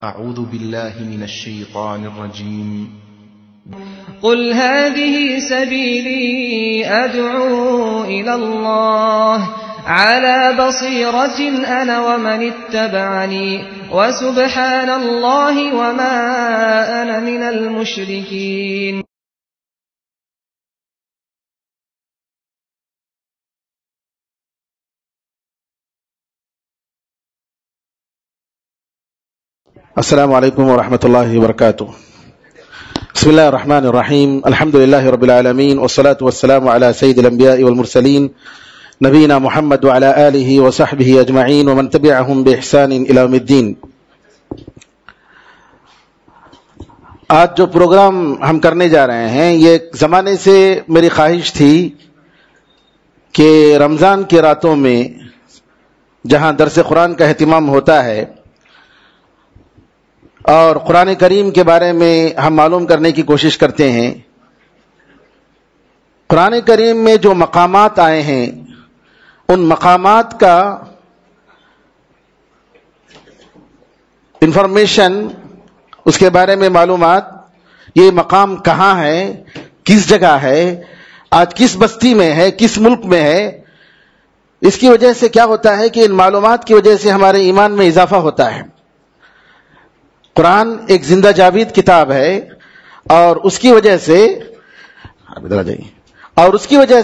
أعوذ بالله من الشيطان الرجيم قل هذه سبيلي أدعو إلى الله على بصيرة أنا ومن اتبعني وسبحان الله وما أنا من المشركين. السلام علیکم ورحمۃ اللہ وبرکاتہ. بسم اللہ الرحمن الرحیم. الحمد للہ رب العالمین والصلاة والسلام علی سید الانبیاء والمرسلین نبینا محمد وعلی آلہ وصحبہ اجمعین ومن تبعہم بإحسان الی یوم الدین. آج جو پروگرام ہم کرنے جا رہے ہیں یہ ایک زمانے سے میری خواہش تھی کہ رمضان کی راتوں میں جہاں درس قرآن کا اہتمام ہوتا ہے اور قرآن کریم کے بارے میں ہم معلوم کرنے کی کوشش کرتے ہیں، قرآن کریم میں جو مقامات آئے ہیں ان مقامات کا انفارمیشن، اس کے بارے میں معلومات، یہ مقام کہاں ہے، کس جگہ ہے، آج کس بستی میں ہے، کس ملک میں ہے، اس کی وجہ سے کیا ہوتا ہے کہ ان معلومات کی وجہ سے ہمارے ایمان میں اضافہ ہوتا ہے. قرآن ایک زندہ جاوید کتاب ہے اور اس کی وجہ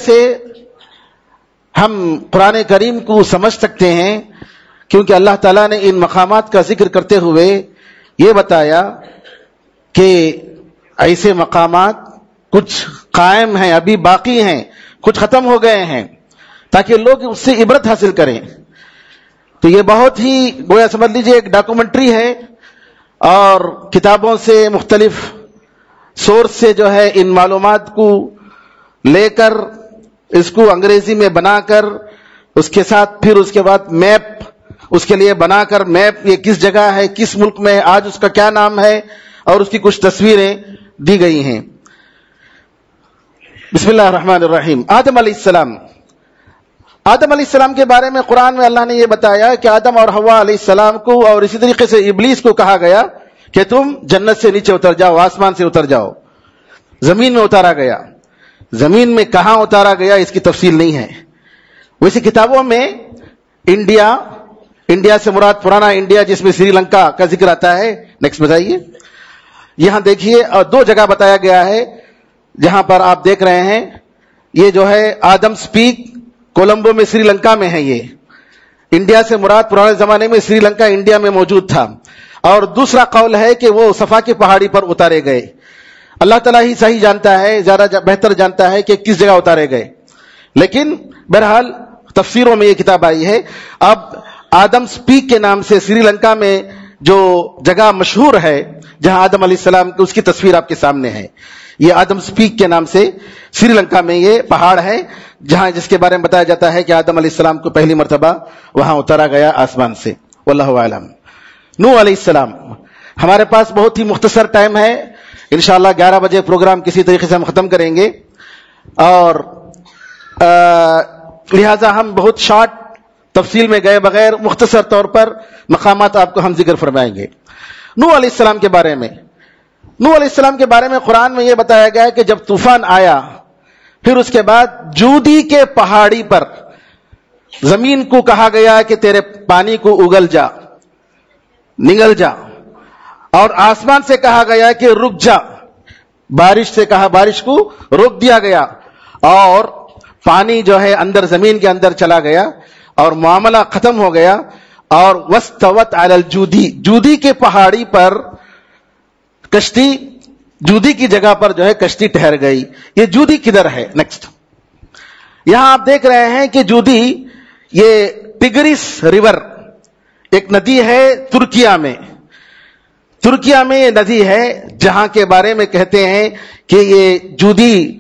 سے ہم قرآن کریم کو سمجھ سکتے ہیں، کیونکہ اللہ تعالیٰ نے ان مقامات کا ذکر کرتے ہوئے یہ بتایا کہ ایسے مقامات کچھ قائم ہیں، ابھی باقی ہیں، کچھ ختم ہو گئے ہیں، تاکہ لوگ اس سے عبرت حاصل کریں. تو یہ بہت ہی گویا سمجھ لیجئے ایک ڈاکومنٹری ہے اور کتابوں سے مختلف سورس سے جو ہے ان معلومات کو لے کر اس کو انگریزی میں بنا کر اس کے ساتھ پھر اس کے بعد میپ اس کے لیے بنا کر میپ یہ کس جگہ ہے، کس ملک میں ہے، آج اس کا کیا نام ہے اور اس کی کچھ تصویریں دی گئی ہیں. بسم اللہ الرحمن الرحیم. آدم علیہ السلام کے بارے میں قرآن میں اللہ نے یہ بتایا کہ آدم اور حوا علیہ السلام کو اور اسی طریقے سے ابلیس کو کہا گیا کہ تم جنت سے نیچے اتر جاؤ، آسمان سے اتر جاؤ. زمین میں اتارا گیا. زمین میں کہاں اتارا گیا اس کی تفصیل نہیں ہے. ویسے کتابوں میں انڈیا سے مراد پرانا انڈیا جس میں سری لنکا کا ذکر آتا ہے. نیکسٹ بتائیے. یہاں دیکھیے اور دو جگہ بتایا گیا ہے جہاں پر آپ دیکھ رہے ہیں یہ جو ہے آدمز پیک کولمبو میں سری لنکا میں ہے. یہ انڈیا سے مراد پرانے زمانے میں سری لنکا انڈیا میں موجود تھا. اور دوسرا قول ہے کہ وہ صفا کی پہاڑی پر اتارے گئے. اللہ تعالیٰ ہی صحیح جانتا ہے، زیادہ بہتر جانتا ہے کہ کس جگہ اتارے گئے، لیکن بہرحال تفسیروں میں یہ کتاب آئی ہے. اب آدمز پیک کے نام سے سری لنکا میں جو جگہ مشہور ہے جہاں آدم علیہ السلام کی اس کی تصویر آپ کے سامنے ہے. یہ آدمز پیک کے نام سے سری لنکا میں یہ پہاڑ ہے جہاں جس کے بارے میں بتایا جاتا ہے کہ آدم علیہ السلام کو پہلی مرتبہ وہاں اتارا گیا آسمان سے. واللہ اعلم. نوح علیہ السلام. ہمارے پاس بہت ہی مختصر ٹائم ہے، انشاءاللہ 11 بجے پروگرام کسی طریقے سے ہم ختم کریں گے اور لہذا ہم بہت شارٹ تفصیل میں گئے بغیر مختصر طور پر مقامات آپ کو ہم ذکر فرمائیں گے. نوح علیہ السلام کے بارے میں قرآن میں یہ بتایا گیا ہے کہ جب طوفان آیا پھر اس کے بعد جودی کے پہاڑی پر زمین کو کہا گیا کہ تیرے پانی کو اگل جا، نگل جا، اور آسمان سے کہا گیا کہ رک جا. بارش سے کہا، بارش کو روک دیا گیا اور پانی جو ہے اندر زمین کے اندر چلا گیا اور معاملہ ختم ہو گیا. اور وستوت علی الجودی، جودی کے پہاڑی پر کشتی، جودی کی جگہ پر جو ہے کشتی ٹھہر گئی. یہ جودی کدھر ہے؟ نیکسٹ. یہاں آپ دیکھ رہے ہیں کہ جودی یہ ٹگریس ریور ایک ندی ہے ترکیہ میں یہ ندی ہے جہاں کے بارے میں کہتے ہیں کہ یہ جودی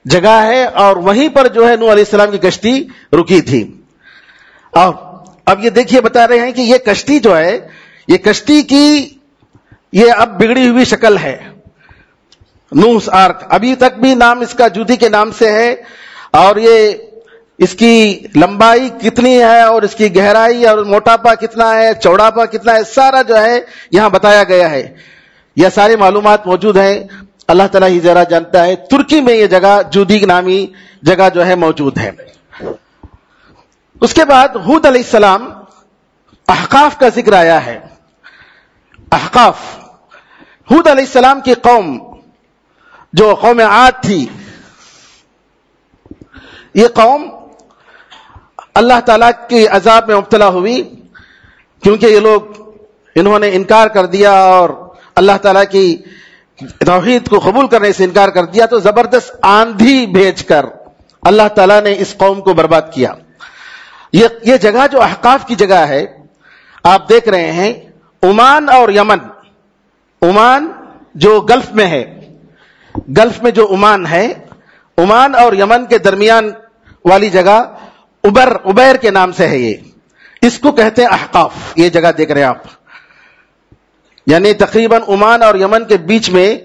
جگہ ہے اور وہیں پر جو ہے نوح علیہ السلام کی کشتی رکی تھی. اور اب یہ دیکھیے بتا رہے ہیں کہ یہ کشتی جو ہے، یہ کشتی کی یہ اب بگڑی ہوئی شکل ہے. نوح آرک ابھی تک بھی نام اس کا جودی کے نام سے ہے اور یہ اس کی لمبائی کتنی ہے اور اس کی گہرائی اور موٹاپا کتنا ہے، چوڑاپا کتنا ہے، سارا جو ہے یہاں بتایا گیا ہے. یہ ساری معلومات موجود ہیں. اللہ تعالیٰ ہی ذرا جانتا ہے. ترکی میں یہ جگہ جودیگ نامی جگہ جو ہے موجود ہے. اس کے بعد ہود علیہ السلام احقاف کا ذکر آیا ہے. احقاف، ہود علیہ السلام کی قوم جو قوم عاد تھی، یہ قوم اللہ تعالیٰ کے عذاب میں مبتلا ہوئی کیونکہ یہ لوگ انہوں نے انکار کر دیا اور اللہ تعالیٰ کی توحید کو قبول کرنے سے انکار کر دیا. تو زبردست آندھی بھیج کر اللہ تعالیٰ نے اس قوم کو برباد کیا. یہ جگہ جو احقاف کی جگہ ہے، آپ دیکھ رہے ہیں عمان اور یمن. عمان جو گلف میں ہے، گلف میں جو عمان ہے، عمان اور یمن کے درمیان والی جگہ عبیر کے نام سے ہے. اس کو کہتے ہیں احقاف. یہ جگہ دیکھ رہے ہیں آپ، یعنی تقریباً عمان اور یمن کے بیچ میں،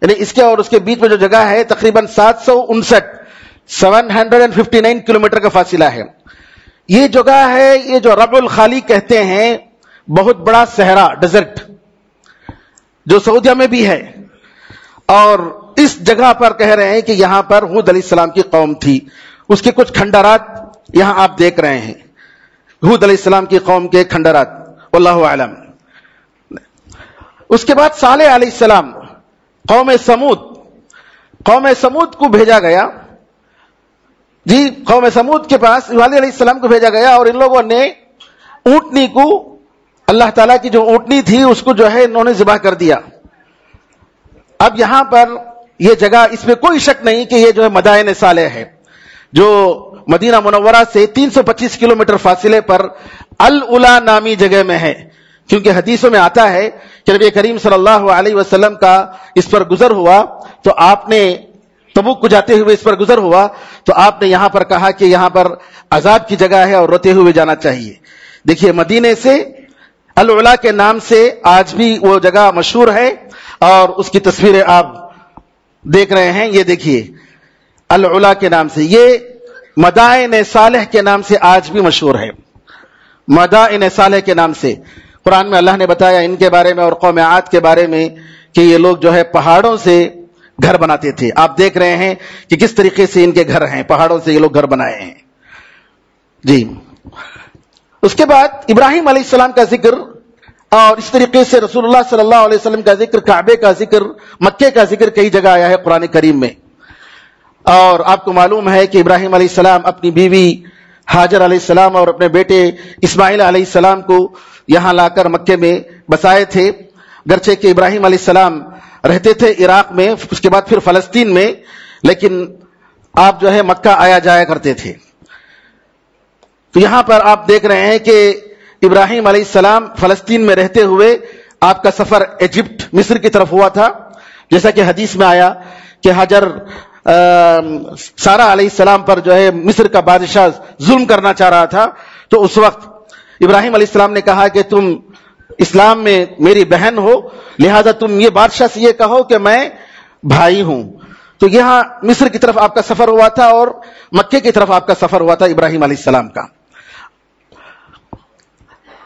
یعنی اس کے اور اس کے بیچ میں جو جگہ ہے تقریباً 759 کلومیٹر کا فاصلہ ہے. یہ جگہ ہے، یہ جو ربع الخالی کہتے ہیں، بہت بڑا صحرا، ڈیزرٹ، جو سعودیہ میں بھی ہے. اور اس جگہ پر کہہ رہے ہیں کہ یہاں پر ہود علیہ السلام کی قوم تھی. اس کے کچھ کھنڈرات یہاں آپ دیکھ رہے ہیں، ہود علیہ السلام کی قوم کے کھنڈرات، واللہ اعلم. اس کے بعد صالح علیہ السلام، قوم سمود کو بھیجا گیا. جی، قوم سمود کے پاس صالح علیہ السلام کو بھیجا گیا اور ان لوگوں نے اونٹنی کو، اللہ تعالیٰ کی جو اونٹنی تھی اس کو جو ہے انہوں نے ذبح کر دیا. اب یہاں پر یہ جگہ، اس میں کوئی شک نہیں کہ یہ جو ہے مدائن صالح ہے، جو مدینہ منورہ سے 325 کلومیٹر فاصلے پر العلا نامی جگہ میں ہے. کیونکہ حدیثوں میں آتا ہے کہ نبی کریم صلی اللہ علیہ وسلم کا اس پر گزر ہوا تو آپ نے تبوک کو جاتے ہوئے اس پر گزر ہوا تو آپ نے یہاں پر کہا کہ یہاں پر عذاب کی جگہ ہے اور روتے ہوئے جانا چاہیے. دیکھیے، مدینے سے العلا کے نام سے آج بھی وہ جگہ مشہور ہے اور اس کی تصویریں آپ دیکھ رہے ہیں. یہ دیکھیے، العلا کے نام سے، یہ مدائن صالح کے نام سے آج بھی مشہور ہے. مدائن صالح کے نام سے قرآن میں اللہ نے بتایا ان کے بارے میں اور قوم عاد کے بارے میں کہ یہ لوگ جو ہے پہاڑوں سے گھر بناتے تھے. آپ دیکھ رہے ہیں کہ کس طریقے سے ان کے گھر ہیں، پہاڑوں سے یہ لوگ گھر بنائے ہیں. جی، اس کے بعد ابراہیم علیہ السلام کا ذکر اور اس طریقے سے رسول اللہ صلی اللہ علیہ وسلم کا ذکر، کعبے کا ذکر، مکے کا ذکر کئی جگہ آیا ہے قرآن کریم میں. اور آپ کو معلوم ہے کہ ابراہیم علیہ السلام اپنی بیوی ہاجر علیہ السلام اور اپنے بیٹے اسماعیل علیہ السلام کو یہاں لا کر مکے میں بسائے تھے. گرچہ کہ ابراہیم علیہ السلام رہتے تھے عراق میں، اس کے بعد پھر فلسطین میں، لیکن آپ جو ہے مکہ آیا جایا کرتے تھے. تو یہاں پر آپ دیکھ رہے ہیں کہ ابراہیم علیہ السلام فلسطین میں رہتے ہوئے آپ کا سفر ایجپٹ، مصر کی طرف ہوا تھا. جیسا کہ حدیث میں آیا کہ ہاجر سارہ علیہ السلام پر جو ہے مصر کا بادشاہ ظلم کرنا چاہ رہا تھا، تو اس وقت ابراہیم علیہ السلام نے کہا کہ تم اسلام میں میری بہن ہو، لہذا تم یہ بادشاہ سے یہ کہو کہ میں بھائی ہوں. تو یہاں مصر کی طرف آپ کا سفر ہوا تھا اور مکے کی طرف آپ کا سفر ہوا تھا ابراہیم علیہ السلام کا.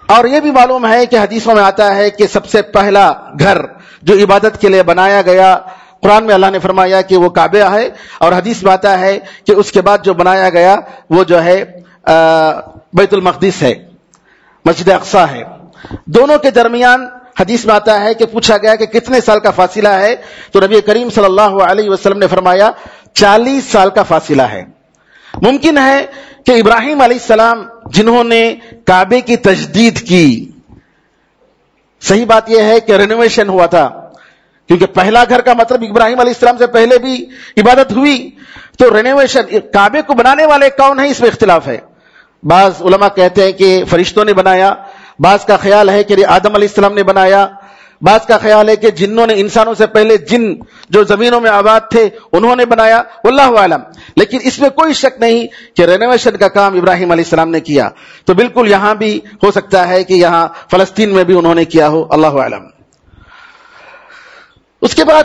اور یہ بھی معلوم ہے کہ حدیثوں میں آتا ہے کہ سب سے پہلا گھر جو عبادت کے لیے بنایا گیا، قرآن میں اللہ نے فرمایا کہ وہ کعبہ ہے، اور حدیث میں آتا ہے کہ اس کے بعد جو بنایا گیا وہ جو ہے بیت المقدس ہے، مسجد اقصی ہے. دونوں کے درمیان حدیث میں آتا ہے کہ پوچھا گیا کہ کتنے سال کا فاصلہ ہے، تو نبی کریم صلی اللہ علیہ وسلم نے فرمایا 40 سال کا فاصلہ ہے. ممکن ہے کہ ابراہیم علیہ السلام جنہوں نے کعبے کی تجدید کی، صحیح بات یہ ہے کہ رینوویشن ہوا تھا، کیونکہ پہلا گھر کا مطلب ابراہیم علیہ السلام سے پہلے بھی عبادت ہوئی، تو رینوویشن، کعبے کو بنانے والے کون ہیں اس میں اختلاف ہے. بعض علماء کہتے ہیں کہ فرشتوں نے بنایا، بعض کا خیال ہے کہ آدم علیہ السلام نے بنایا، بعض کا خیال ہے کہ جنوں نے، انسانوں سے پہلے جن جو زمینوں میں آباد تھے انہوں نے بنایا، واللہ اعلم. لیکن اس میں کوئی شک نہیں کہ رینوویشن کا کام ابراہیم علیہ السلام نے کیا. تو بالکل یہاں بھی ہو سکتا ہے کہ یہاں فلسطین میں بھی انہوں نے کیا ہو، اللہ اعلم. اس کے بعد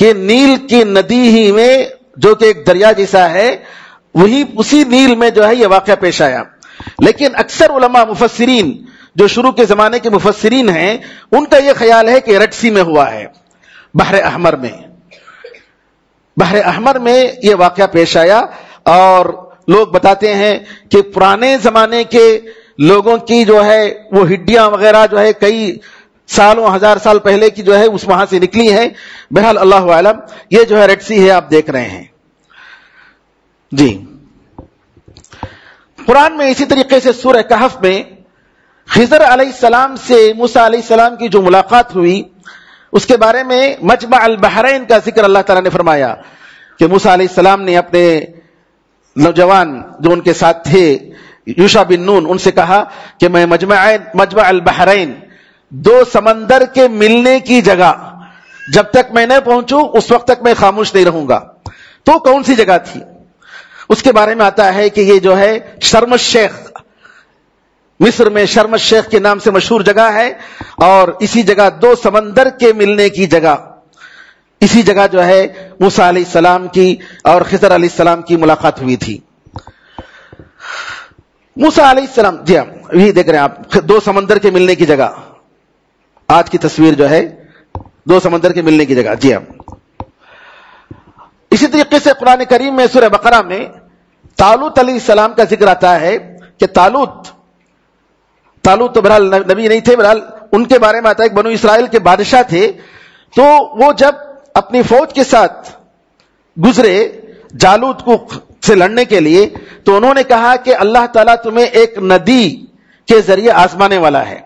کہ نیل کی ندی ہی میں جو کہ ایک دریا جیسا ہے وہی اسی نیل میں جو ہے یہ واقعہ پیش آیا. لیکن اکثر علماء مفسرین جو شروع کے زمانے کے مفسرین ہیں ان کا یہ خیال ہے کہ ریڈ سی میں ہوا ہے, بحر احمر میں. بحر احمر میں یہ واقعہ پیش آیا. اور لوگ بتاتے ہیں کہ پرانے زمانے کے لوگوں کی جو ہے وہ ہڈیاں وغیرہ جو ہے کئی سالوں ہزار سال پہلے کی جو ہے اس وہاں سے نکلی ہے. بہرحال اللہ عالم یہ جو ہے ریڈ سی ہے آپ دیکھ رہے ہیں. جی قرآن میں اسی طریقے سے سورہ کہف میں خضر علیہ السلام سے موسیٰ علیہ السلام کی جو ملاقات ہوئی اس کے بارے میں مجمع البحرین کا ذکر اللہ تعالیٰ نے فرمایا کہ موسیٰ علیہ السلام نے اپنے نوجوان جو ان کے ساتھ تھے یوشع بن نون ان سے کہا کہ میں مجمع البحرین دو سمندر کے ملنے کی جگہ جب تک میں نہ پہنچوں اس وقت تک میں خاموش نہیں رہوں گا. تو کون سی جگہ تھی اس کے بارے میں آتا ہے کہ یہ جو ہے شرم الشیخ, مصر میں شرم الشیخ کے نام سے مشہور جگہ ہے. اور اسی جگہ دو سمندر کے ملنے کی جگہ, اسی جگہ جو ہے موسیٰ علیہ السلام کی اور خضر علیہ السلام کی ملاقات ہوئی تھی. موسیٰ علیہ السلام, جی ہاں یہی دیکھ رہے ہیں آپ, دو سمندر کے ملنے کی جگہ. آج کی تصویر جو ہے دو سمندر کے ملنے کی جگہ. جی ہاں اسی طریقے سے قرآن کریم میں سورہ بقرہ میں طالوت علیہ السلام کا ذکر آتا ہے کہ طالوت تو بہرحال نبی نہیں تھے, بہرحال ان کے بارے میں آتا ہے کہ بنو اسرائیل کے بادشاہ تھے. تو وہ جب اپنی فوج کے ساتھ گزرے جالوت کو سے لڑنے کے لیے تو انہوں نے کہا کہ اللہ تعالیٰ تمہیں ایک ندی کے ذریعے آزمانے والا ہے,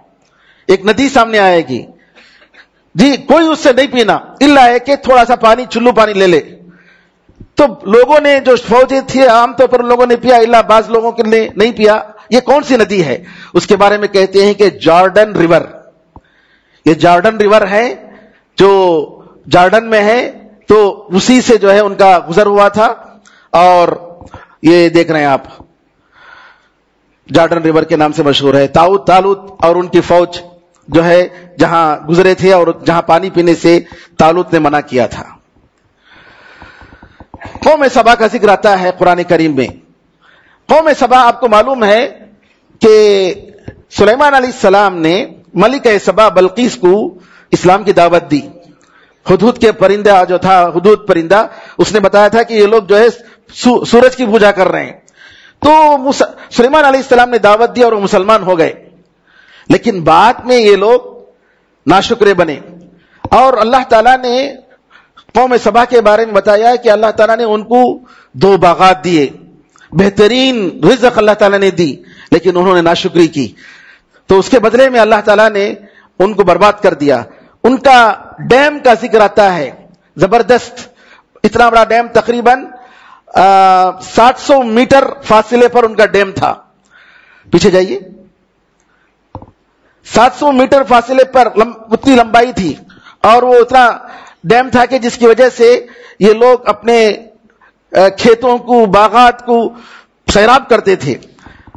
ایک ندی سامنے آئے گی. جی کوئی اس سے نہیں پینا الا ہے کہ تھوڑا سا پانی, چلو پانی لے لے. تو لوگوں نے جو فوجیں تھی عام طور پر لوگوں نے پیا الا بعض لوگوں کے نے نہیں پیا. یہ کون سی ندی ہے اس کے بارے میں کہتے ہیں کہ جارڈن ریور. یہ جارڈن ریور ہے جو جارڈن میں ہے, تو اسی سے جو ہے ان کا گزر ہوا تھا. اور یہ دیکھ رہے ہیں آپ جارڈن ریور کے نام سے مشہور ہے. طالوت اور ان کی فوج جو ہے جہاں گزرے تھے اور جہاں پانی پینے سے طالوت نے منع کیا تھا. قوم سبا کا ذکر آتا ہے قرآن کریم میں. قوم سبا آپ کو معلوم ہے کہ سلیمان علیہ السلام نے ملکہ سبا بلقیس کو اسلام کی دعوت دی. ہدہد کے پرندہ جو تھا, ہدہد پرندہ, اس نے بتایا تھا کہ یہ لوگ جو ہے سورج کی پوجا کر رہے ہیں. تو سلیمان علیہ السلام نے دعوت دی اور وہ مسلمان ہو گئے. لیکن بعد میں یہ لوگ ناشکرے بنے اور اللہ تعالیٰ نے قوم سبا کے بارے میں بتایا کہ اللہ تعالیٰ نے ان کو 2 باغات دیے, بہترین رزق اللہ تعالیٰ نے دی, لیکن انہوں نے ناشکری کی. تو اس کے بدلے میں اللہ تعالیٰ نے ان کو برباد کر دیا. ان کا ڈیم کا ذکر آتا ہے, زبردست اتنا بڑا ڈیم, تقریباً 700 میٹر فاصلے پر ان کا ڈیم تھا. پیچھے جائیے. 700 میٹر فاصلے پر اتنی لمبائی تھی اور وہ اتنا ڈیم تھا کہ جس کی وجہ سے یہ لوگ اپنے کھیتوں کو, باغات کو سیراب کرتے تھے.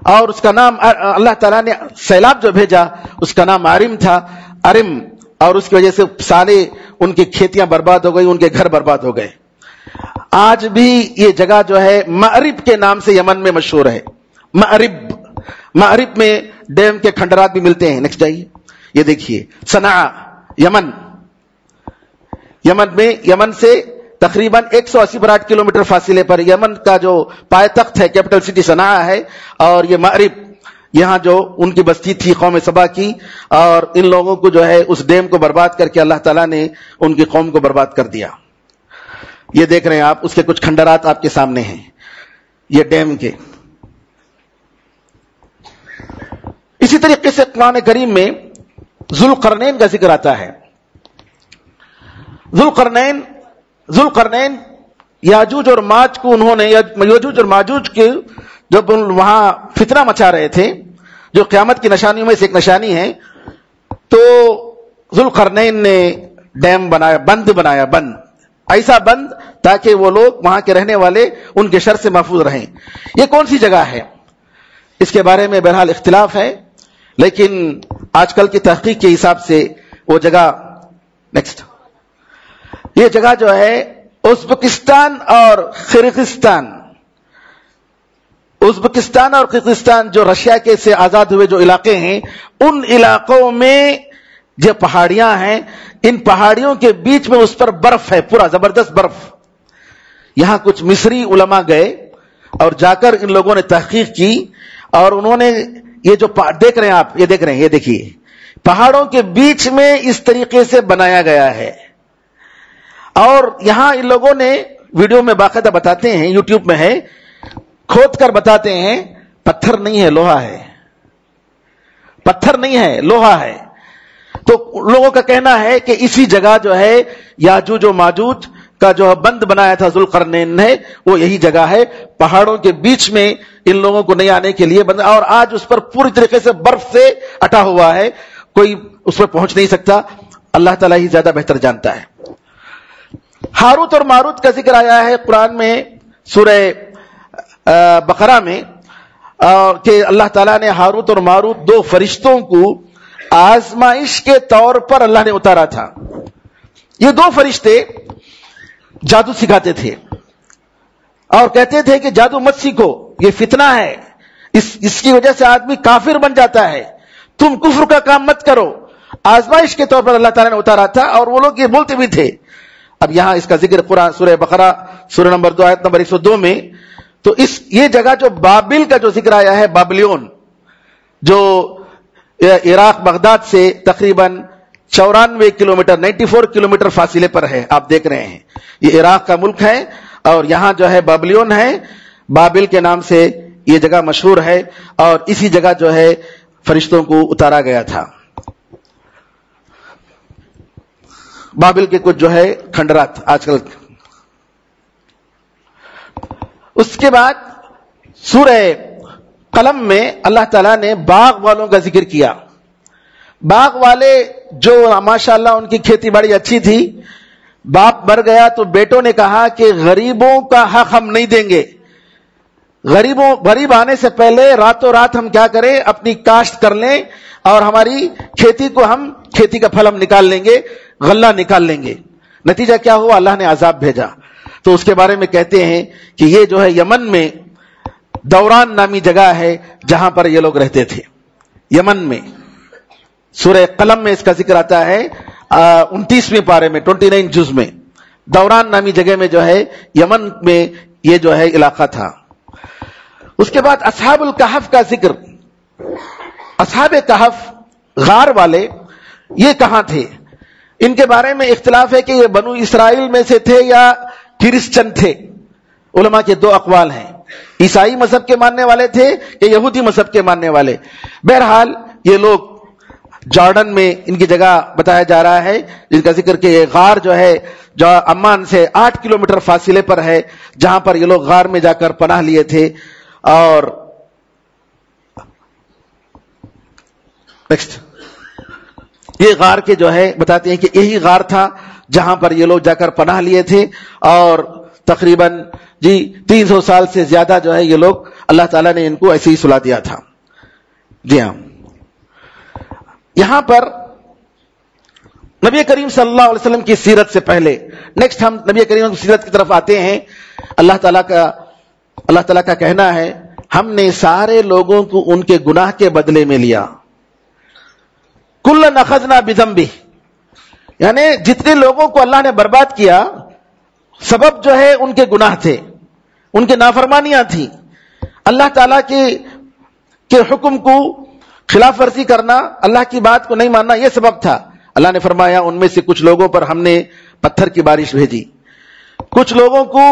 اور اس کا نام اللہ تعالیٰ نے سیلاب جو بھیجا اس کا نام عرم تھا, عرم. اور اس کی وجہ سے سارے ان کی کھیتیاں برباد ہو گئی, ان کے گھر برباد ہو گئے. آج بھی یہ جگہ جو ہے مأرب کے نام سے یمن میں مشہور ہے. مأرب میں ڈیم کے کھنڈرات بھی ملتے ہیں. نیکسٹ جائیے. یہ دیکھیے صنعاء یمن. یمن سے تقریباً 180 کلومیٹر فاصلے پر یمن کا جو پائے تخت ہے, کیپٹل سٹی صنعاء ہے. اور یہ مأرب, یہاں جو ان کی بستی تھی قوم سبا کی, اور ان لوگوں کو جو ہے اس ڈیم کو برباد کر کے اللہ تعالیٰ نے ان کی قوم کو برباد کر دیا. یہ دیکھ رہے ہیں آپ, اس کے کچھ کھنڈرات آپ کے سامنے ہیں یہ ڈیم کے. اسی طریقے سے قرآن کریم میں ذوالقرنین کا ذکر آتا ہے. ذوالقرنین یاجوج اور ماج کو انہوں نے, یاجوج اور ماجوج کے جب وہاں فتنہ مچا رہے تھے, جو قیامت کی نشانیوں میں سے ایک نشانی ہے, تو ذوالقرنین نے ڈیم بنایا, بند بنایا, ایسا بند تاکہ وہ لوگ وہاں کے رہنے والے ان کے شر سے محفوظ رہیں. یہ کون سی جگہ ہے اس کے بارے میں بہرحال اختلاف ہے, لیکن آج کل کی تحقیق کے حساب سے وہ جگہ, نیکسٹ, یہ جگہ جو ہے ازبکستان اور قرغیزستان جو رشیا کے سے آزاد ہوئے جو علاقے ہیں، ان علاقوں میں جو پہاڑیاں ہیں، ان پہاڑیوں کے بیچ میں اس پر برف ہے، پورا زبردست برف. یہاں کچھ مصری علماء گئے اور جا کر ان لوگوں نے تحقیق کی، اور انہوں نے یہ جو دیکھ رہے ہیں آپ، یہ دیکھ رہے ہیں، یہ دیکھیے پہاڑوں کے بیچ میں اس طریقے سے بنایا گیا ہے. اور یہاں ان لوگوں نے ویڈیو میں باقاعدہ بتاتے ہیں، یوٹیوب میں ہے، کھود کر بتاتے ہیں پتھر نہیں ہے، لوہا ہے. پتھر نہیں ہے، لوہا ہے. تو لوگوں کا کہنا ہے کہ اسی جگہ جو ہے یاجوج و ماجوج کا جو بند بنایا تھا ذوالقرنین نے، وہ یہی جگہ ہے. پہاڑوں کے بیچ میں ان لوگوں کو نہیں آنے کے لیے بند، اور آج اس پر پوری طریقے سے برف سے اٹا ہوا ہے، کوئی اس پر پہنچ نہیں سکتا. اللہ تعالیٰ ہی زیادہ بہتر جانتا ہے. ہاروت اور ماروت کا ذکر آیا ہے قرآن میں سورہ بقرہ میں، کہ اللہ تعالیٰ نے ہاروت اور ماروت دو فرشتوں کو آزمائش کے طور پر اللہ نے اتارا تھا. یہ دو فرشتے جادو سکھاتے تھے اور کہتے تھے کہ جادو مت سیکھو، یہ فتنہ ہے، اس کی وجہ سے آدمی کافر بن جاتا ہے، تم کفر کا کام مت کرو. آزمائش کے طور پر اللہ تعالیٰ نے اتارا تھا، اور وہ لوگ یہ بولتے بھی تھے. اب یہاں اس کا ذکر قرآن سورہ بقرہ سورہ نمبر 2 آیت نمبر 102 میں، تو یہ جگہ جو بابل کا جو ذکر آیا ہے، بابلیون، جو عراق بغداد سے تقریباً 94 کلومیٹر 94 کلومیٹر فاصلے پر ہے. آپ دیکھ رہے ہیں یہ عراق کا ملک ہے، اور یہاں جو ہے بابلیون ہے، بابل کے نام سے یہ جگہ مشہور ہے، اور اسی جگہ جو ہے فرشتوں کو اتارا گیا تھا. بابل کے کچھ جو ہے کھنڈرات آج کل. اس کے بعد سورہ قلم میں اللہ تعالیٰ نے باغ والوں کا ذکر کیا. باغ والے جو ماشاءاللہ ان کی کھیتی باڑی اچھی تھی، باپ مر گیا تو بیٹوں نے کہا کہ غریبوں کا حق ہم نہیں دیں گے، غریب آنے سے پہلے راتوں رات ہم کیا کریں، اپنی کاشت کر لیں اور ہماری کھیتی کا پھل ہم نکال لیں گے، غلہ نکال لیں گے. نتیجہ کیا ہوا؟ اللہ نے عذاب بھیجا. تو اس کے بارے میں کہتے ہیں کہ یہ جو ہے یمن میں دوران نامی جگہ ہے جہاں پر یہ لوگ رہتے تھے. یمن میں سورہ قلم میں اس کا ذکر آتا ہے 29ویں پارے میں 29 جز میں. دوران نامی جگہ میں جو ہے یمن میں یہ جو ہے علاقہ تھا. اس کے بعد اصحاب الکہف کا ذکر. اصحاب کہف غار والے یہ کہاں تھے؟ ان کے بارے میں اختلاف ہے کہ یہ بنو اسرائیل میں سے تھے یا کرسچن تھے. علماء کے دو اقوال ہیں، عیسائی مذہب کے ماننے والے تھے کہ یہودی مذہب کے ماننے والے. بہرحال یہ لوگ جارڈن میں ان کی جگہ بتایا جا رہا ہے، جن کا ذکر کہ یہ غار جو ہے جو عمان سے 8 کلومیٹر فاصلے پر ہے، جہاں پر یہ لوگ غار میں جا کر پناہ لیے تھے. اور نیکسٹ یہ غار کے جو ہے بتاتے ہیں کہ یہی غار تھا جہاں پر یہ لوگ جا کر پناہ لیے تھے، اور تقریباً 300 سال سے زیادہ جو ہے یہ لوگ اللہ تعالیٰ نے ان کو ایسے ہی سلا دیا تھا. جی ہاں، یہاں پر نبی کریم صلی اللہ علیہ وسلم کی سیرت سے پہلے نیکسٹ ہم نبی کریم کی سیرت کی طرف آتے ہیں. اللہ تعالیٰ کا کہنا ہے ہم نے سارے لوگوں کو ان کے گناہ کے بدلے میں لیا. کلن اخذنا بذنبہ، یعنی جتنے لوگوں کو اللہ نے برباد کیا سبب جو ہے ان کے گناہ تھے، ان کے نافرمانیاں تھیں. اللہ تعالیٰ کے حکم کو خلاف ورزی کرنا، اللہ کی بات کو نہیں ماننا، یہ سبب تھا. اللہ نے فرمایا ان میں سے کچھ لوگوں پر ہم نے پتھر کی بارش بھیجی، کچھ لوگوں کو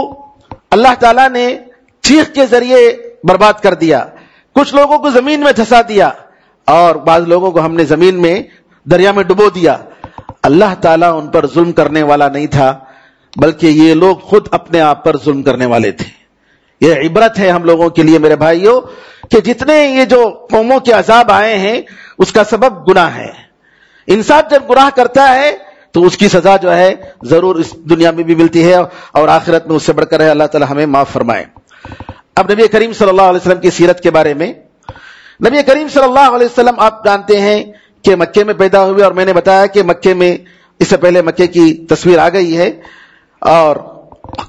اللہ تعالیٰ نے چیخ کے ذریعے برباد کر دیا، کچھ لوگوں کو زمین میں دھسا دیا، اور بعض لوگوں کو ہم نے زمین میں دریا میں ڈبو دیا. اللہ تعالیٰ ان پر ظلم کرنے والا نہیں تھا، بلکہ یہ لوگ خود اپنے آپ پر ظلم کرنے والے تھے. یہ عبرت ہے ہم لوگوں کے لیے میرے بھائیوں کہ جتنے یہ جو قوموں کے عذاب آئے ہیں اس کا سبب گناہ ہے. انسان جب گناہ کرتا ہے تو اس کی سزا جو ہے ضرور اس دنیا میں بھی ملتی ہے اور آخرت میں اس سے بڑھ کر ہے. اللہ تعالیٰ ہمیں معاف فرمائے. اب نبی کریم صلی اللہ علیہ وسلم کی سیرت کے بارے میں، نبی کریم صلی اللہ علیہ وسلم آپ جانتے ہیں کہ مکے میں پیدا ہوئے، اور میں نے بتایا کہ مکے میں اس سے پہلے مکے کی تصویر آ گئی ہے، اور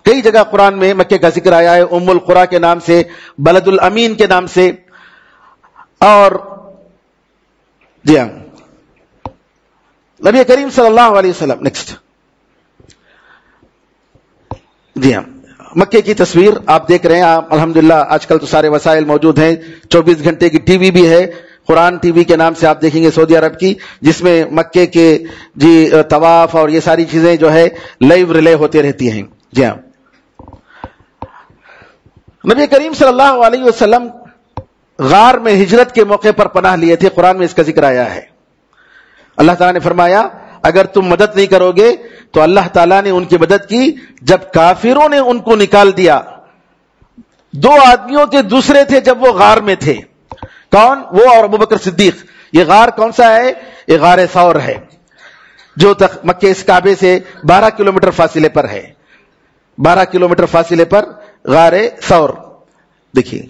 کئی جگہ قرآن میں مکے کا ذکر آیا ہے، ام القریٰ کے نام سے، بلد الامین کے نام سے. اور جی ہاں، نبی کریم صلی اللہ علیہ وسلم، نیکسٹ، جی ہاں، مکے کی تصویر آپ دیکھ رہے ہیں. آپ الحمدللہ آج کل تو سارے وسائل موجود ہیں، 24 گھنٹے کی ٹی وی بھی ہے، قرآن ٹی وی کے نام سے آپ دیکھیں گے سعودی عرب کی، جس میں مکے کے طواف اور یہ ساری چیزیں جو ہے لائیو ریلے ہوتے رہتی ہیں. جی ہاں، نبی کریم صلی اللہ علیہ وسلم غار میں ہجرت کے موقع پر پناہ لیے تھے، قرآن میں اس کا ذکر آیا ہے. اللہ تعالیٰ نے فرمایا اگر تم مدد نہیں کرو گے تو اللہ تعالیٰ نے ان کی مدد کی جب کافروں نے ان کو نکال دیا. 2 آدمیوں کے دوسرے تھے جب وہ غار میں تھے. کون؟ وہ اور ابوبکر صدیق. یہ غار کون سا ہے؟ یہ غار ثور ہے، جو مکے اس کعبے سے 12 کلومیٹر فاصلے پر ہے. 12 کلومیٹر فاصلے پر غار ثور. دیکھیے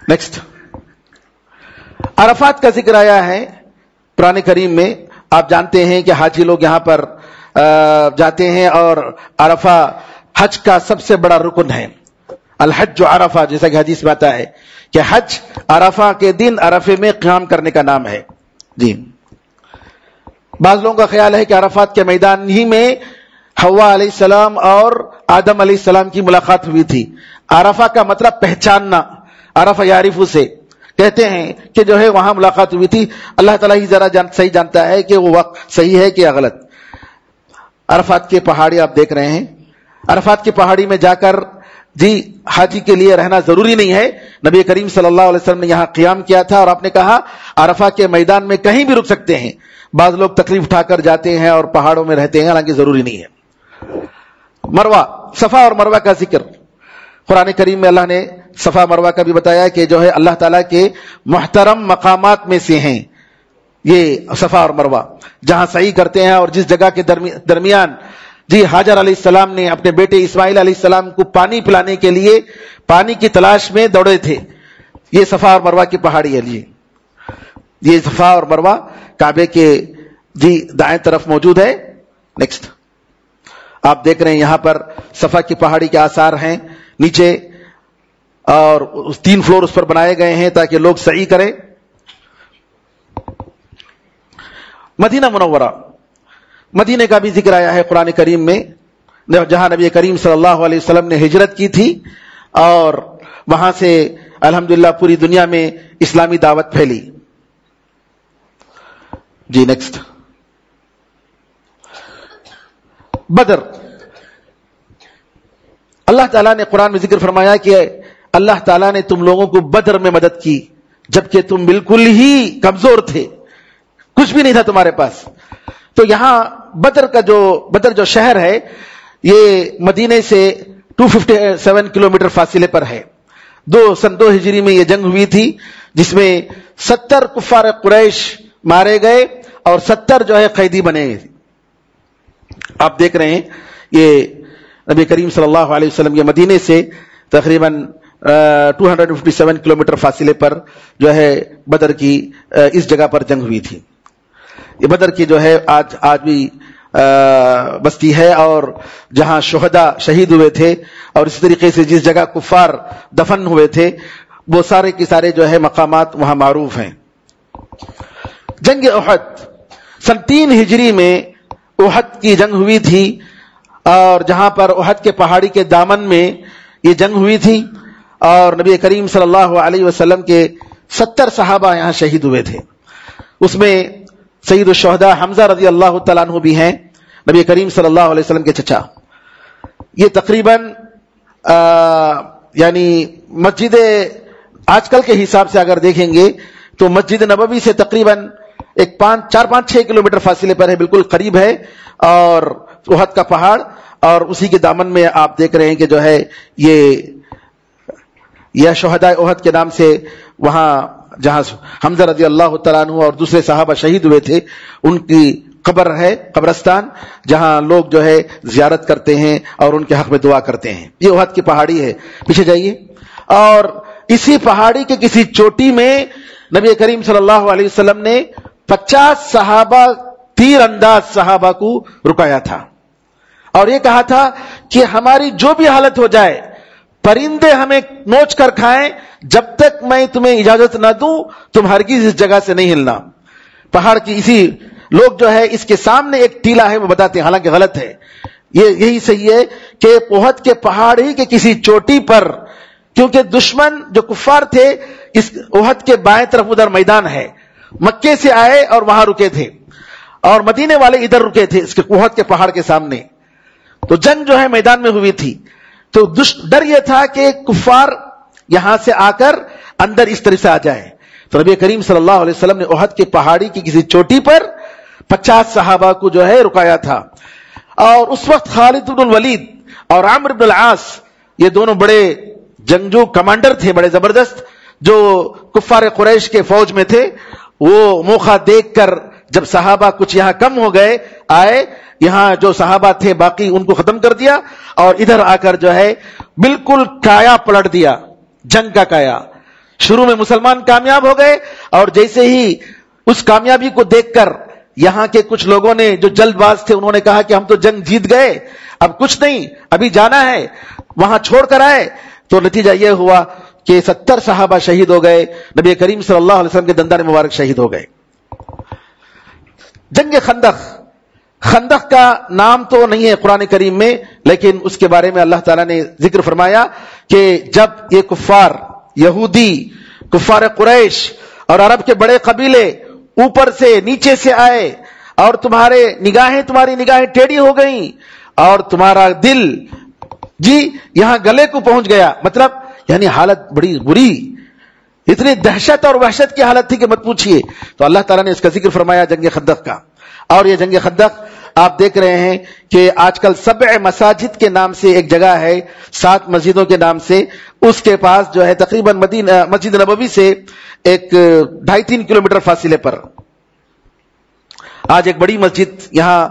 نیکسٹ، عرفات کا ذکر آیا ہے قرآن کریم میں. آپ جانتے ہیں کہ حاجی لوگ یہاں پر جاتے ہیں، اور عرفہ حج کا سب سے بڑا رکن ہے. الحج عرفہ، جیسا کہ حدیث میں آتا ہے کہ حج عرفہ کے دن عرفے میں قیام کرنے کا نام ہے. جی، بعض لوگوں کا خیال ہے کہ عرفات کے میدان ہی میں حوا علیہ السلام اور آدم علیہ السلام کی ملاقات ہوئی تھی. عرفہ کا مطلب پہچاننا، عرفہ یعرفو سے کہتے ہیں کہ جو ہے وہاں ملاقات ہوئی تھی. اللہ تعالیٰ ہی ذرا صحیح جانتا ہے کہ وہ وقت صحیح ہے کہ غلط. عرفات کی پہاڑی آپ دیکھ رہے ہیں. عرفات کی پہاڑی میں جا کر جی حاجی کے لیے رہنا ضروری نہیں ہے. نبی کریم صلی اللہ علیہ وسلم نے یہاں قیام کیا تھا، اور آپ نے کہا عرفہ کے میدان میں کہیں بھی رک سکتے ہیں. بعض لوگ تکلیف اٹھا کر جاتے ہیں اور پہاڑوں میں رہتے ہیں، حالانکہ ضروری نہیں ہے. مروہ، صفا اور مروہ کا ذکر قرآن کریم میں اللہ نے صفا مروہ کا بھی بتایا کہ جو ہے اللہ تعالیٰ کے محترم مقامات میں سے ہیں یہ صفا اور مروہ، جہاں سعی کرتے ہیں. اور جس جگہ کے درمیان جی حاجر علیہ السلام نے اپنے بیٹے اسماعیل علیہ السلام کو پانی پلانے کے لیے پانی کی تلاش میں دوڑے تھے، یہ صفا اور مروہ کی پہاڑی ہے. جی، یہ صفا اور مروہ کعبے کے جی دائیں طرف موجود ہے. نیکسٹ، آپ دیکھ رہے ہیں یہاں پر صفا کی پہاڑی کے آثار ہیں نیچے، اور 3 فلور اس پر بنائے گئے ہیں تاکہ لوگ سعی کریں. مدینہ منورہ، مدینہ کا بھی ذکر آیا ہے قرآن کریم میں، جہاں نبی کریم صلی اللہ علیہ وسلم نے ہجرت کی تھی، اور وہاں سے الحمدللہ پوری دنیا میں اسلامی دعوت پھیلی. جی نیکسٹ، بدر. اللہ تعالیٰ نے قرآن میں ذکر فرمایا کہ اللہ تعالیٰ نے تم لوگوں کو بدر میں مدد کی جبکہ تم بالکل ہی کمزور تھے، کچھ بھی نہیں تھا تمہارے پاس. تو یہاں بدر جو شہر ہے یہ مدینے سے 257 کلومیٹر فاصلے پر ہے. سن 2 ہجری میں یہ جنگ ہوئی تھی، جس میں 70 کفار قریش مارے گئے اور 70 جو ہے قیدی بنے. آپ دیکھ رہے ہیں یہ نبی کریم صلی اللہ علیہ وسلم یہ مدینے سے تقریباً 257 کلومیٹر فاصلے پر جو ہے بدر کی اس جگہ پر جنگ ہوئی تھی. یہ بدر کی جو ہے آج بھی بستی ہے، اور جہاں شہداء شہید ہوئے تھے، اور اسی طریقے سے جس جگہ کفار دفن ہوئے تھے، وہ سارے کے سارے جو ہے مقامات وہاں معروف ہیں. جنگ احد، سن 3 ہجری میں احد کی جنگ ہوئی تھی، اور جہاں پر احد کے پہاڑی کے دامن میں یہ جنگ ہوئی تھی، اور نبی کریم صلی اللہ علیہ وسلم کے 70 صحابہ یہاں شہید ہوئے تھے. اس میں سید الشہداء حمزہ رضی اللہ تعالیٰ عنہ بھی ہیں، نبی کریم صلی اللہ علیہ وسلم کے چچا. یہ تقریباً یعنی مسجد آج کل کے حساب سے اگر دیکھیں گے تو مسجد نبوی سے تقریباً 4-5-6 کلومیٹر فاصلے پر ہے، بالکل قریب ہے. اور احد کا پہاڑ، اور اسی کے دامن میں آپ دیکھ رہے ہیں کہ جو ہے یہ شہداء احد کے نام سے وہاں جہاں حمزہ رضی اللہ تعالیٰ عنہ اور دوسرے صحابہ شہید ہوئے تھے ان کی قبر ہے، قبرستان، جہاں لوگ جو ہے زیارت کرتے ہیں اور ان کے حق میں دعا کرتے ہیں. یہ احد کی پہاڑی ہے، پیچھے جائیے. اور اسی پہاڑی کے کسی چوٹی میں نبی کریم صلی اللہ علیہ وسلم نے 50 صحابہ تیر انداز صحابہ کو رکایا تھا اور یہ کہا تھا کہ ہماری جو بھی حالت ہو جائے، پرندے ہمیں نوچ کر کھائیں، جب تک میں تمہیں اجازت نہ دوں تم ہرگز اس جگہ سے نہیں ہلنا. پہاڑ کی اسی لوگ جو ہے اس کے سامنے ایک ٹیلا ہے وہ بتاتے ہیں، حالانکہ غلط ہے، یہی صحیح ہے کہ احد کے پہاڑ ہی کے کسی چوٹی پر، کیونکہ دشمن جو کفار تھے اس احد کے بائیں طرف ادھر میدان ہے، مکے سے آئے اور وہاں رکے تھے اور مدینے والے ادھر رکے تھے اس کے احد کے پہاڑ کے سامنے. تو جنگ جو ہے میدان میں ہوئی تھی، تو ڈر یہ تھا کہ کفار یہاں سے آ کر اندر اس طرح سے آ جائیں. تو نبی کریم صلی اللہ علیہ وسلم نے احد کے پہاڑی کی کسی چوٹی پر 50 صحابہ کو جو ہے رکایا تھا. اور اس وقت خالد بن الولید اور عمرو بن العاص یہ دونوں بڑے جنگجو کمانڈر تھے، بڑے زبردست، جو کفار قریش کے فوج میں تھے. وہ موقع دیکھ کر جب صحابہ کچھ یہاں کم ہو گئے آئے، یہاں جو صحابہ تھے باقی ان کو ختم کر دیا اور ادھر آ کر جو ہے بالکل کایا پلٹ دیا، جنگ کا کایا. شروع میں مسلمان کامیاب ہو گئے اور جیسے ہی اس کامیابی کو دیکھ کر یہاں کے کچھ لوگوں نے جو جلد باز تھے انہوں نے کہا کہ ہم تو جنگ جیت گئے، اب کچھ نہیں، ابھی جانا ہے، وہاں چھوڑ کر آئے. تو نتیجہ یہ ہوا کہ 70 صحابہ شہید ہو گئے، نبی کریم صلی اللہ علیہ وسلم کے دندان مبارک شہید ہو گئے. جنگ خندق کا نام تو نہیں ہے قرآن کریم میں، لیکن اس کے بارے میں اللہ تعالیٰ نے ذکر فرمایا کہ جب یہ کفار یہودی، کفار قریش اور عرب کے بڑے قبیلے اوپر سے نیچے سے آئے اور تمہاری نگاہیں ٹیڑھی ہو گئیں اور تمہارا دل یہاں گلے کو پہنچ گیا، مطلب یعنی حالت بڑی بری، اتنی دہشت اور وحشت کی حالت تھی کہ مت پوچھیے. تو اللہ تعالیٰ نے اس کا ذکر فرمایا جنگ خندق کا. اور یہ جنگ خندق آپ دیکھ رہے ہیں کہ آج کل 7 مساجد کے نام سے ایک جگہ ہے، 7 مسجدوں کے نام سے، اس کے پاس جو ہے تقریباً مسجد نبوی سے ایک 2.5-3 کلومیٹر فاصلے پر آج ایک بڑی مسجد یہاں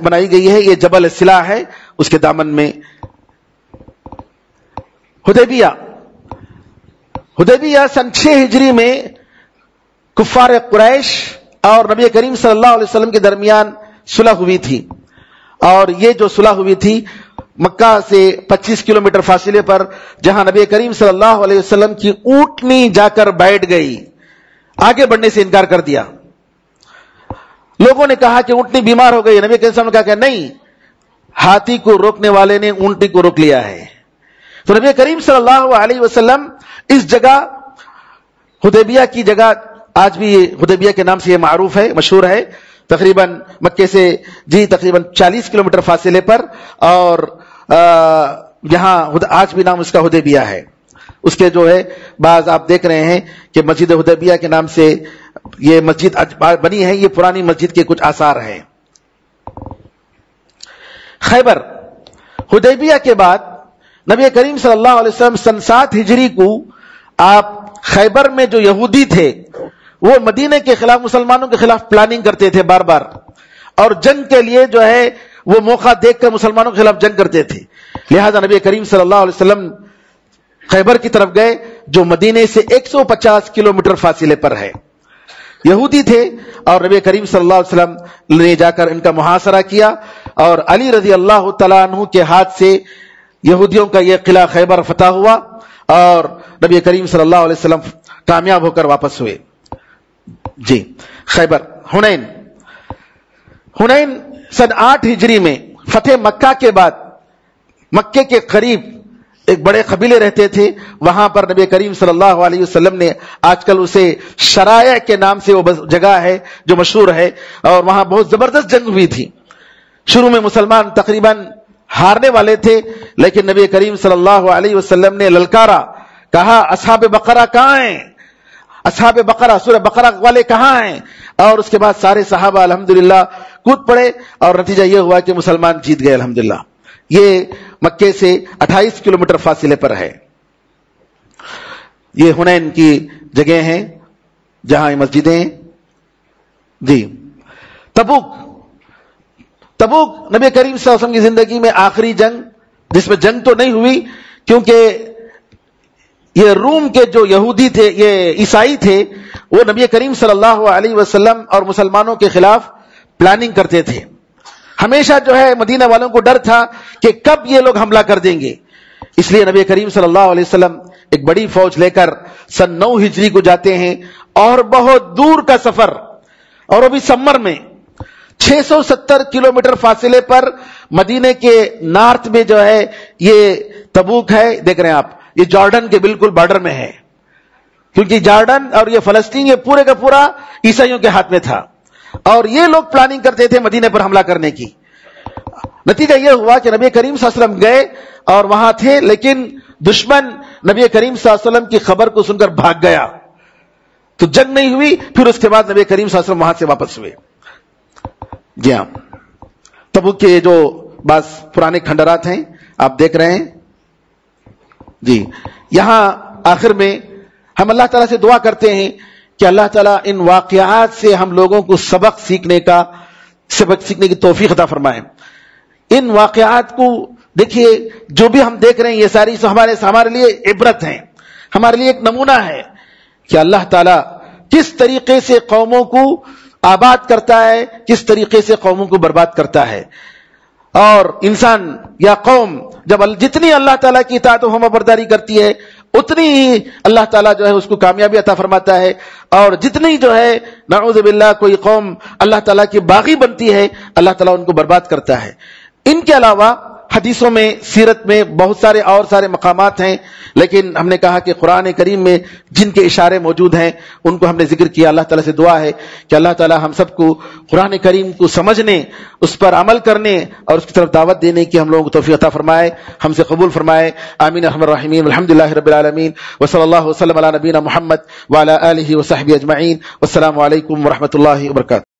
بنائی گئی ہے. یہ جبل السلاح ہے، اس کے دامن میں. حدیبیہ سن 6 ہجری میں کفار قریش اور نبی کریم صلی اللہ علیہ وسلم کے درمیان صلح ہوئی تھی، اور یہ جو صلح ہوئی تھی مکہ سے 25 کلومیٹر فاصلے پر، جہاں نبی کریم صلی اللہ علیہ وسلم کی اونٹنی جا کر بیٹھ گئی، آگے بڑھنے سے انکار کر دیا. لوگوں نے کہا کہ اونٹنی بیمار ہو گئی، نبی کریم صلی اللہ علیہ وسلم نے کہا کہ نہیں، ہاتھی کو روکنے والے نے اونٹنی کو روک لیا ہے. تو نبی کریم صلی اللہ علیہ وسلم اس جگہ حدیبیہ کی جگہ آج بھی حدیبیہ کے نام سے یہ معروف ہے، مشہور ہے، تقریباً مکے سے تقریباً 40 کلومیٹر فاصلے پر، اور یہاں آج بھی نام اس کا حدیبیہ ہے. اس کے جو ہے بعض آپ دیکھ رہے ہیں کہ مسجد حدیبیہ کے نام سے یہ مسجد بنی ہے، یہ پرانی مسجد کے کچھ آثار ہیں. خیبر، حدیبیہ کے بعد نبی کریم صلی اللہ علیہ وسلم سن 7 ہجری کو آپ خیبر میں جو یہودی تھے وہ مدینے کے خلاف، مسلمانوں کے خلاف پلاننگ کرتے تھے بار بار، اور جنگ کے لیے جو ہے وہ موقع دیکھ کر مسلمانوں کے خلاف جنگ کرتے تھے. لہذا نبی کریم صلی اللہ علیہ وسلم خیبر کی طرف گئے جو مدینے سے 150 کلومیٹر فاصلے پر ہے. یہودی تھے اور نبی کریم صلی اللہ علیہ وسلم نے جا کر ان کا محاصرہ کیا، اور علی رضی اللہ تعالیٰ عنہ کے ہاتھ سے یہودیوں کا یہ قلعہ خیبر فتح ہوا اور نبی کریم صلی اللہ علیہ وسلم کامیاب ہو کر واپس ہوئے. خیبر. حنین سن 8 ہجری میں فتح مکہ کے بعد مکے کے قریب ایک بڑے قبیلے رہتے تھے، وہاں پر نبی کریم صلی اللہ علیہ وسلم نے، آج کل اسے شرائع کے نام سے وہ جگہ ہے جو مشہور ہے، اور وہاں بہت زبردست جنگ ہوئی تھی. شروع میں مسلمان تقریباً ہارنے والے تھے، لیکن نبی کریم صلی اللہ علیہ وسلم نے للکارا، کہا اصحاب بقرہ کہاں ہیں، اصحاب بقرہ، سورہ بقرہ والے کہاں ہیں، اور اس کے بعد سارے صحابہ الحمدللہ کود پڑے اور نتیجہ یہ ہوا کہ مسلمان جیت گئے الحمدللہ. یہ مکے سے 28 کلومیٹر فاصلے پر ہے. یہ حنین کی جگہ ہیں جہاں یہ مسجدیں ہیں. تبوک نبی کریم صلی اللہ علیہ وسلم کی زندگی میں آخری جنگ، جس میں جنگ تو نہیں ہوئی کیونکہ یہ روم کے جو یہودی تھے، یہ عیسائی تھے، وہ نبی کریم صلی اللہ علیہ وسلم اور مسلمانوں کے خلاف پلاننگ کرتے تھے. ہمیشہ جو ہے مدینہ والوں کو ڈر تھا کہ کب یہ لوگ حملہ کر دیں گے. اس لیے نبی کریم صلی اللہ علیہ وسلم ایک بڑی فوج لے کر سن 9 ہجری کو جاتے ہیں، اور بہت دور کا سفر، اور وہ بھی سمر میں. 670 کلومیٹر فاصلے پر مدینے کے نارتھ میں جو ہے یہ تبوک ہے، دیکھ رہے ہیں آپ، یہ جارڈن کے بالکل بارڈر میں ہے، کیونکہ جارڈن اور یہ فلسطین یہ پورے کا پورا عیسائیوں کے ہاتھ میں تھا، اور یہ لوگ پلاننگ کرتے تھے مدینے پر حملہ کرنے کی. نتیجہ یہ ہوا کہ نبی کریم صلی اللہ علیہ وسلم گئے اور وہاں تھے، لیکن دشمن نبی کریم صلی اللہ علیہ وسلم کی خبر کو سن کر بھاگ گیا، تو جنگ نہیں ہوئی. پھر اس کے بعد نبی کریم صلی اللہ علیہ وسلم وہاں سے واپس ہوئے. جی ہاں، تبوک کے جو بعض پرانے کھنڈرات ہیں آپ دیکھ رہے ہیں. جی یہاں آخر میں ہم اللہ تعالیٰ سے دعا کرتے ہیں کہ اللہ تعالیٰ ان واقعات سے ہم لوگوں کو سبق سیکھنے کی توفیق عطا فرمائے. ان واقعات کو دیکھیے، جو بھی ہم دیکھ رہے ہیں یہ ساری ہمارے لیے عبرت ہیں، ہمارے لیے ایک نمونہ ہے کہ اللہ تعالیٰ کس طریقے سے قوموں کو آباد کرتا ہے، کس طریقے سے قوموں کو برباد کرتا ہے. اور انسان یا قوم جب جتنی اللہ تعالیٰ کی اطاعت و فرما برداری کرتی ہے، اتنی ہی اللہ تعالیٰ جو ہے اس کو کامیابی عطا فرماتا ہے، اور جتنی جو ہے نعوذ باللہ کوئی قوم اللہ تعالیٰ کی باغی بنتی ہے، اللہ تعالیٰ ان کو برباد کرتا ہے. ان کے علاوہ حدیثوں میں، سیرت میں بہت سارے مقامات ہیں، لیکن ہم نے کہا کہ قرآن کریم میں جن کے اشارے موجود ہیں ان کو ہم نے ذکر کیا. اللہ تعالیٰ سے دعا ہے کہ اللہ تعالیٰ ہم سب کو قرآن کریم کو سمجھنے، اس پر عمل کرنے اور اس کی طرف دعوت دینے کی ہم لوگوں کو توفیق عطا فرمائے، ہم سے قبول فرمائے. آمین ارحم الراحمین. الحمدللہ رب العالمین، وصلی اللہ وسلم علی نبینا محمد وعلی آلہ وصحبہ اجمعین. والسلام علیکم ورحمۃ اللہ وبرکاتہ.